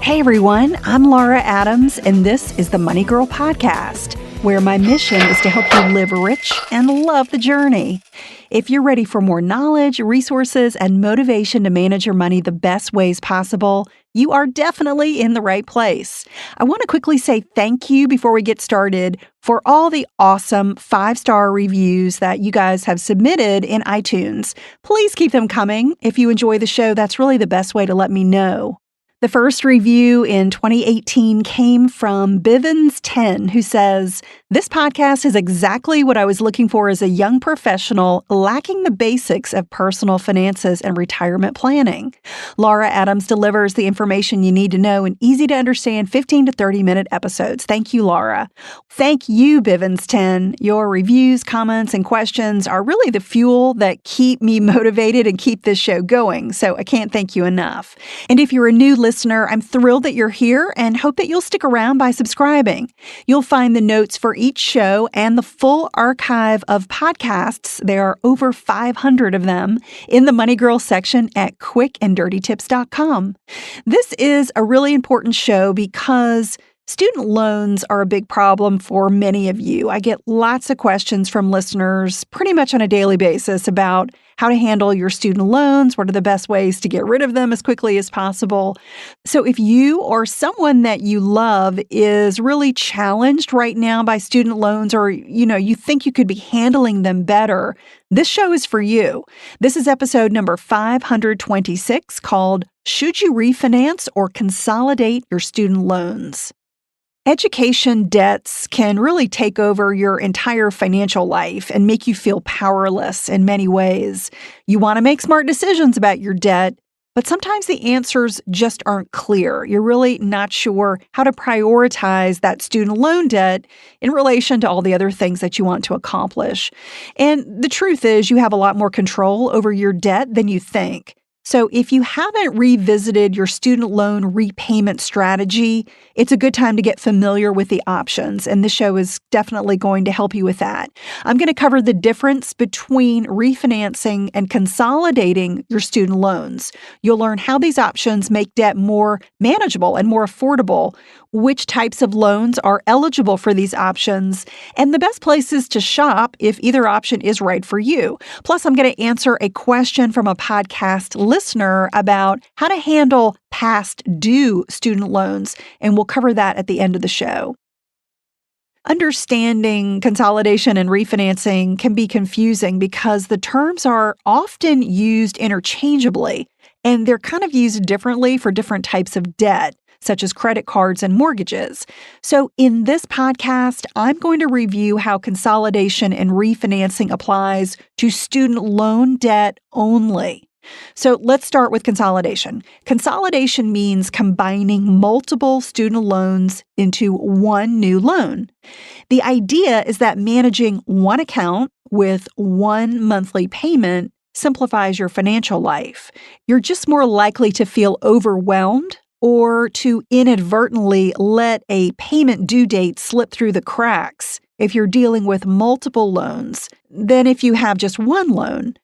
Hey everyone, I'm Laura Adams, and this is the Money Girl Podcast, where my mission is to help you live rich and love the journey. If you're ready for more knowledge, resources, and motivation to manage your money the best ways possible, you are definitely in the right place. I want to quickly say thank you before we get started for all the awesome 5-star reviews that you guys have submitted in iTunes. Please keep them coming. If you enjoy the show, that's really the best way to let me know. The first review in 2018 came from Bivens10, who says, "This podcast is exactly what I was looking for as a young professional lacking the basics of personal finances and retirement planning. Laura Adams delivers the information you need to know in easy-to-understand 15 to 30-minute episodes. Thank you, Laura." Thank you, Bivens10. Your reviews, comments, and questions are really the fuel that keep me motivated and keep this show going, so I can't thank you enough. And if you're a new listener, I'm thrilled that you're here and hope that you'll stick around by subscribing. You'll find the notes for each show and the full archive of podcasts, there are over 500 of them, in the Money Girl section at quickanddirtytips.com. This is a really important show because student loans are a big problem for many of you. I get lots of questions from listeners pretty much on a daily basis about how to handle your student loans, what are the best ways to get rid of them as quickly as possible. So if you or someone that you love is really challenged right now by student loans, or you think you could be handling them better, this show is for you. This is episode number 526 called "Should You Refinance or Consolidate Your Student Loans?" Education debts can really take over your entire financial life and make you feel powerless in many ways. You want to make smart decisions about your debt, but sometimes the answers just aren't clear. You're really not sure how to prioritize that student loan debt in relation to all the other things that you want to accomplish. And the truth is, you have a lot more control over your debt than you think. So if you haven't revisited your student loan repayment strategy, it's a good time to get familiar with the options, and this show is definitely going to help you with that. I'm going to cover the difference between refinancing and consolidating your student loans. You'll learn how these options make debt more manageable and more affordable, which types of loans are eligible for these options, and the best places to shop if either option is right for you. Plus, I'm going to answer a question from a podcast listener about how to handle past due student loans, and we'll cover that at the end of the show. Understanding consolidation and refinancing can be confusing because the terms are often used interchangeably, and they're kind of used differently for different types of debt, such as credit cards and mortgages. So in this podcast, I'm going to review how consolidation and refinancing applies to student loan debt only. So let's start with consolidation. Consolidation means combining multiple student loans into one new loan. The idea is that managing one account with one monthly payment simplifies your financial life. You're just more likely to feel overwhelmed or to inadvertently let a payment due date slip through the cracks if you're dealing with multiple loans than if you have just one loan.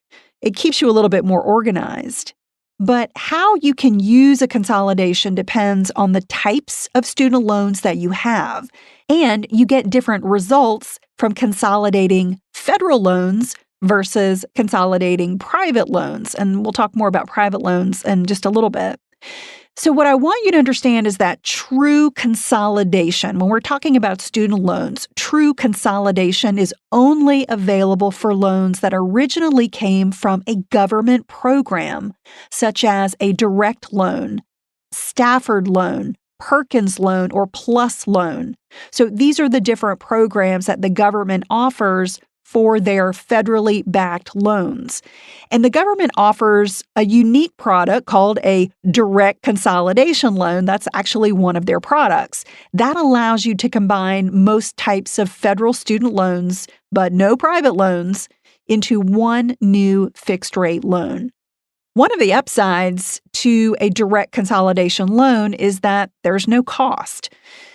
It keeps you a little bit more organized. But how you can use a consolidation depends on the types of student loans that you have, and you get different results from consolidating federal loans versus consolidating private loans. And we'll talk more about private loans in just a little bit. So what I want you to understand is that true consolidation, when we're talking about student loans, true consolidation is only available for loans that originally came from a government program, such as a direct loan, Stafford loan, Perkins loan, or PLUS loan. So these are the different programs that the government offers for their federally backed loans. And the government offers a unique product called a direct consolidation loan. That's actually one of their products. That allows you to combine most types of federal student loans, but no private loans, into one new fixed rate loan. One of the upsides to a direct consolidation loan is that there's no cost.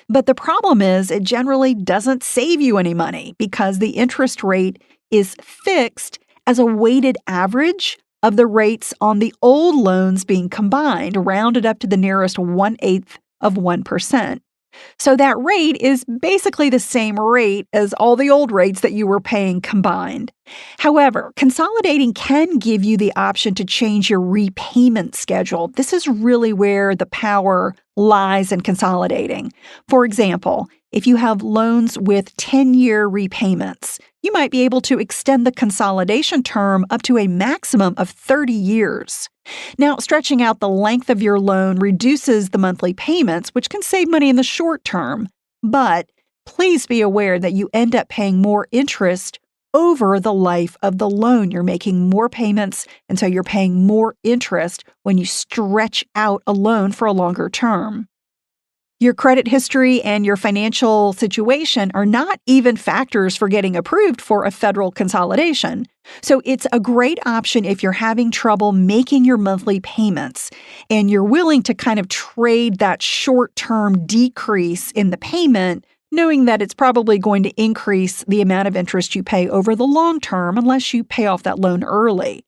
But the problem is it generally doesn't save you any money because the interest rate is fixed as a weighted average of the rates on the old loans being combined, rounded up to the nearest 1/8 of 1%. So that rate is basically the same rate as all the old rates that you were paying combined. However, consolidating can give you the option to change your repayment schedule. This is really where the power lies in consolidating. For example, if you have loans with 10-year repayments, you might be able to extend the consolidation term up to a maximum of 30 years. Now, stretching out the length of your loan reduces the monthly payments, which can save money in the short term. But please be aware that you end up paying more interest over the life of the loan. You're making more payments, and so you're paying more interest when you stretch out a loan for a longer term. Your credit history and your financial situation are not even factors for getting approved for a federal consolidation. So it's a great option if you're having trouble making your monthly payments and you're willing to kind of trade that short-term decrease in the payment, knowing that it's probably going to increase the amount of interest you pay over the long term unless you pay off that loan early.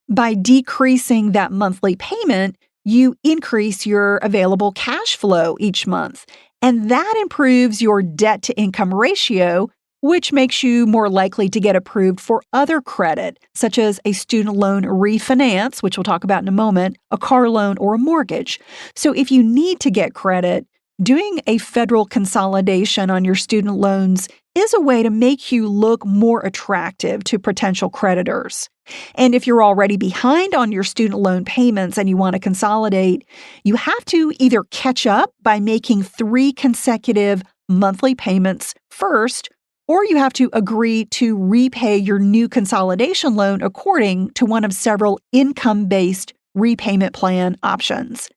By decreasing that monthly payment, you increase your available cash flow each month, and that improves your debt-to-income ratio, which makes you more likely to get approved for other credit, such as a student loan refinance, which we'll talk about in a moment, a car loan, or a mortgage. So if you need to get credit, doing a federal consolidation on your student loans is a way to make you look more attractive to potential creditors. And if you're already behind on your student loan payments and you want to consolidate, you have to either catch up by making 3 consecutive monthly payments first, or you have to agree to repay your new consolidation loan according to one of several income-based repayment plan options.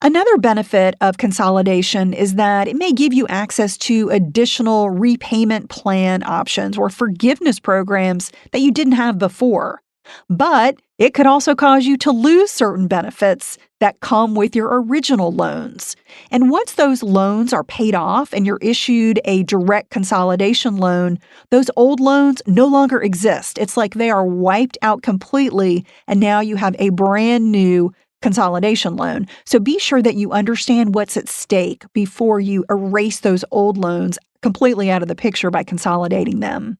Another benefit of consolidation is that it may give you access to additional repayment plan options or forgiveness programs that you didn't have before. But it could also cause you to lose certain benefits that come with your original loans. And once those loans are paid off and you're issued a direct consolidation loan, those old loans no longer exist. It's like they are wiped out completely, and now you have a brand new consolidation loan. So be sure that you understand what's at stake before you erase those old loans completely out of the picture by consolidating them.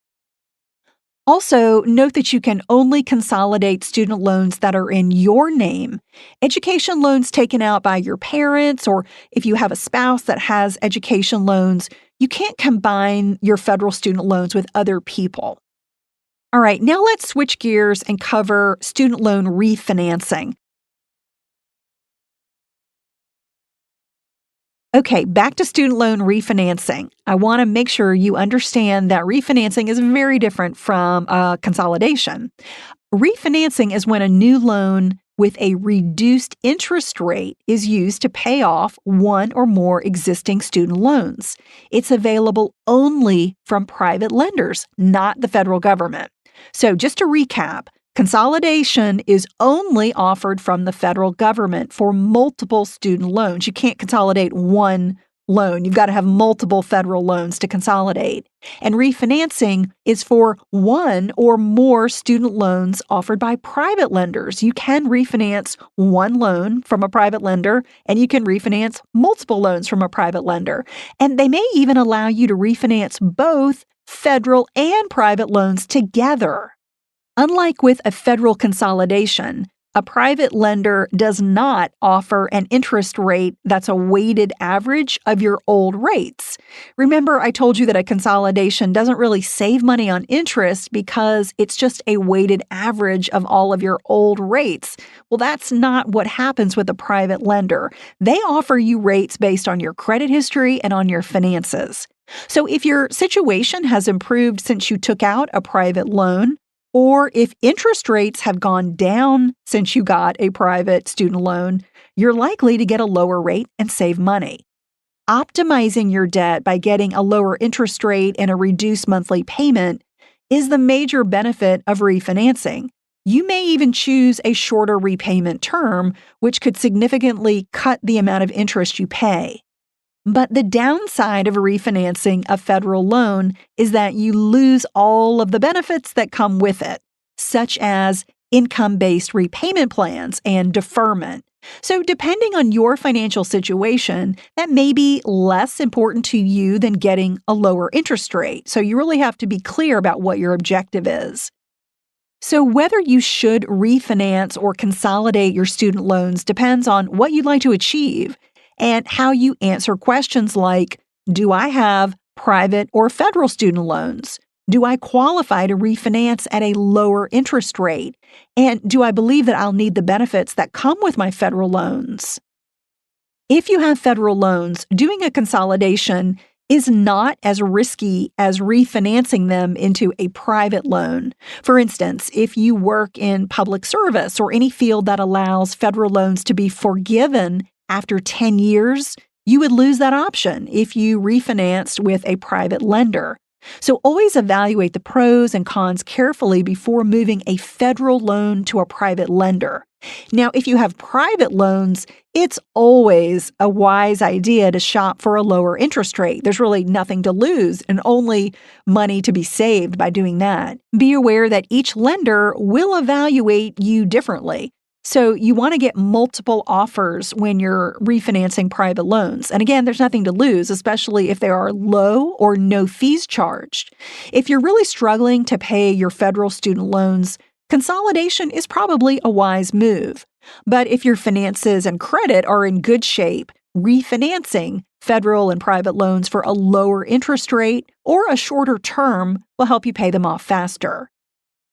Also, note that you can only consolidate student loans that are in your name. Education loans taken out by your parents, or if you have a spouse that has education loans, you can't combine your federal student loans with other people. All right, now let's switch gears and cover student loan refinancing. Okay, back to student loan refinancing. I want to make sure you understand that refinancing is very different from consolidation. Refinancing is when a new loan with a reduced interest rate is used to pay off one or more existing student loans. It's available only from private lenders, not the federal government. So just to recap, consolidation is only offered from the federal government for multiple student loans. You can't consolidate one loan. You've got to have multiple federal loans to consolidate. And refinancing is for one or more student loans offered by private lenders. You can refinance one loan from a private lender, and you can refinance multiple loans from a private lender. And they may even allow you to refinance both federal and private loans together. Unlike with a federal consolidation, a private lender does not offer an interest rate that's a weighted average of your old rates. Remember, I told you that a consolidation doesn't really save money on interest because it's just a weighted average of all of your old rates. Well, that's not what happens with a private lender. They offer you rates based on your credit history and on your finances. So if your situation has improved since you took out a private loan, or if interest rates have gone down since you got a private student loan, you're likely to get a lower rate and save money. Optimizing your debt by getting a lower interest rate and a reduced monthly payment is the major benefit of refinancing. You may even choose a shorter repayment term, which could significantly cut the amount of interest you pay. But the downside of refinancing a federal loan is that you lose all of the benefits that come with it, such as income-based repayment plans and deferment. So, depending on your financial situation, that may be less important to you than getting a lower interest rate. So, you really have to be clear about what your objective is. So, whether you should refinance or consolidate your student loans depends on what you'd like to achieve and how you answer questions like: do I have private or federal student loans? Do I qualify to refinance at a lower interest rate? And do I believe that I'll need the benefits that come with my federal loans? If you have federal loans, doing a consolidation is not as risky as refinancing them into a private loan. For instance, if you work in public service or any field that allows federal loans to be forgiven after 10 years, you would lose that option if you refinanced with a private lender. So always evaluate the pros and cons carefully before moving a federal loan to a private lender. Now, if you have private loans, it's always a wise idea to shop for a lower interest rate. There's really nothing to lose and only money to be saved by doing that. Be aware that each lender will evaluate you differently. So you want to get multiple offers when you're refinancing private loans. And again, there's nothing to lose, especially if there are low or no fees charged. If you're really struggling to pay your federal student loans, consolidation is probably a wise move. But if your finances and credit are in good shape, refinancing federal and private loans for a lower interest rate or a shorter term will help you pay them off faster.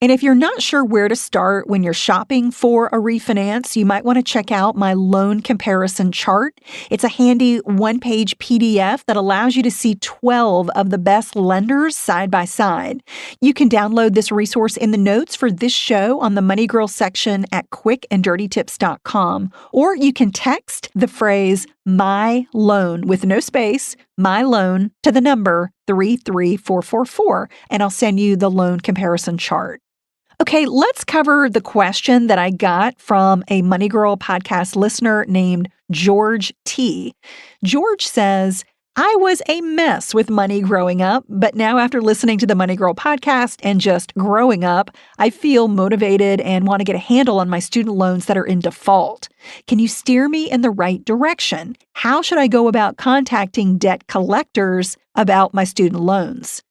And if you're not sure where to start when you're shopping for a refinance, you might want to check out my loan comparison chart. It's a handy one-page PDF that allows you to see 12 of the best lenders side by side. You can download this resource in the notes for this show on the Money Girl section at quickanddirtytips.com, or you can text the phrase "my loan" with no space, "my loan" to the number 33444, and I'll send you the loan comparison chart. Okay, let's cover the question that I got from a Money Girl podcast listener named George T. George says, I was a mess with money growing up, but now after listening to the Money Girl podcast and just growing up, I feel motivated and want to get a handle on my student loans that are in default. Can you steer me in the right direction? How should I go about contacting debt collectors about my student loans?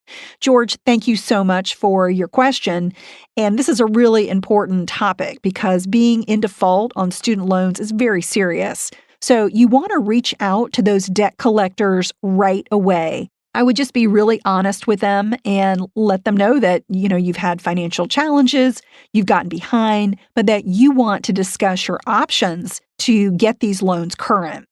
George, thank you so much for your question. And this is a really important topic because being in default on student loans is very serious. So you want to reach out to those debt collectors right away. I would just be really honest with them and let them know that, you've had financial challenges, you've gotten behind, but that you want to discuss your options to get these loans current.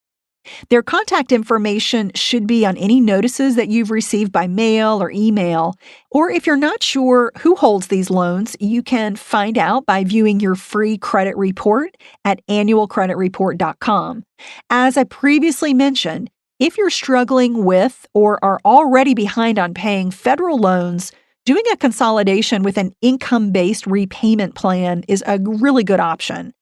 Their contact information should be on any notices that you've received by mail or email. Or if you're not sure who holds these loans, you can find out by viewing your free credit report at annualcreditreport.com. As I previously mentioned, if you're struggling with or are already behind on paying federal loans, doing a consolidation with an income-based repayment plan is a really good option.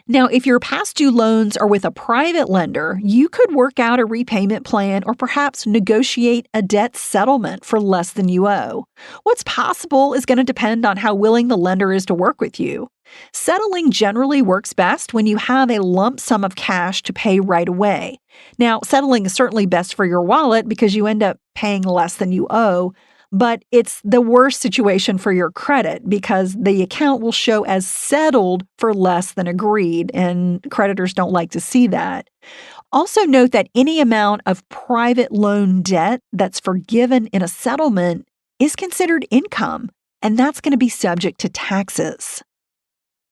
Now, if your past due loans are with a private lender, you could work out a repayment plan or perhaps negotiate a debt settlement for less than you owe. What's possible is going to depend on how willing the lender is to work with you. Settling generally works best when you have a lump sum of cash to pay right away. Now, settling is certainly best for your wallet because you end up paying less than you owe. But it's the worst situation for your credit because the account will show as settled for less than agreed, and creditors don't like to see that. Also note that any amount of private loan debt that's forgiven in a settlement is considered income, and that's going to be subject to taxes.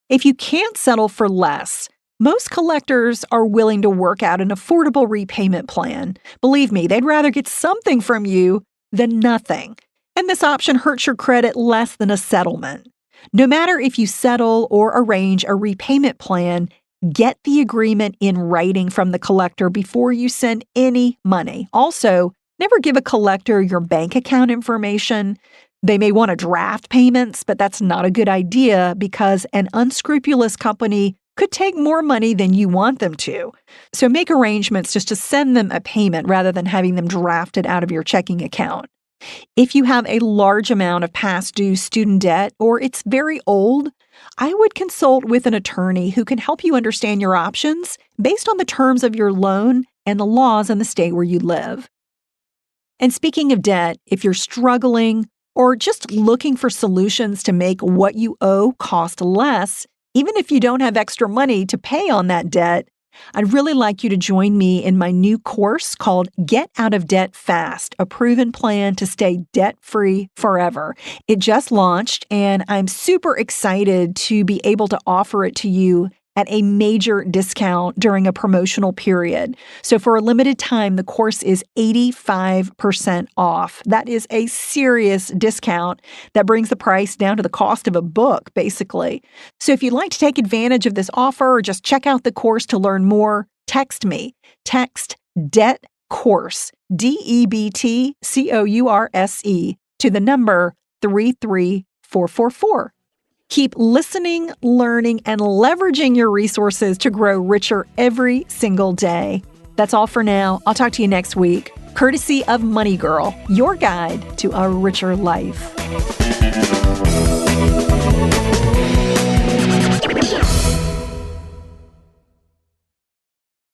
If you can't settle for less, most collectors are willing to work out an affordable repayment plan. Believe me, they'd rather get something from you than nothing. And this option hurts your credit less than a settlement. No matter if you settle or arrange a repayment plan, get the agreement in writing from the collector before you send any money. Also, never give a collector your bank account information. They may want to draft payments, but that's not a good idea because an unscrupulous company could take more money than you want them to. So make arrangements just to send them a payment rather than having them drafted out of your checking account. If you have a large amount of past due student debt or it's very old, I would consult with an attorney who can help you understand your options based on the terms of your loan and the laws in the state where you live. And speaking of debt, if you're struggling or just looking for solutions to make what you owe cost less, even if you don't have extra money to pay on that debt, I'd really like you to join me in my new course called Get Out of Debt Fast, a proven plan to stay debt-free forever. It just launched, and I'm super excited to be able to offer it to you at a major discount during a promotional period. So for a limited time, the course is 85% off. That is a serious discount that brings the price down to the cost of a book, basically. So if you'd like to take advantage of this offer or just check out the course to learn more, text me. Text DEBT COURSE, DEBTCOURSE, to the number 33444. Keep listening, learning, and leveraging your resources to grow richer every single day. That's all for now. I'll talk to you next week, courtesy of Money Girl, your guide to a richer life.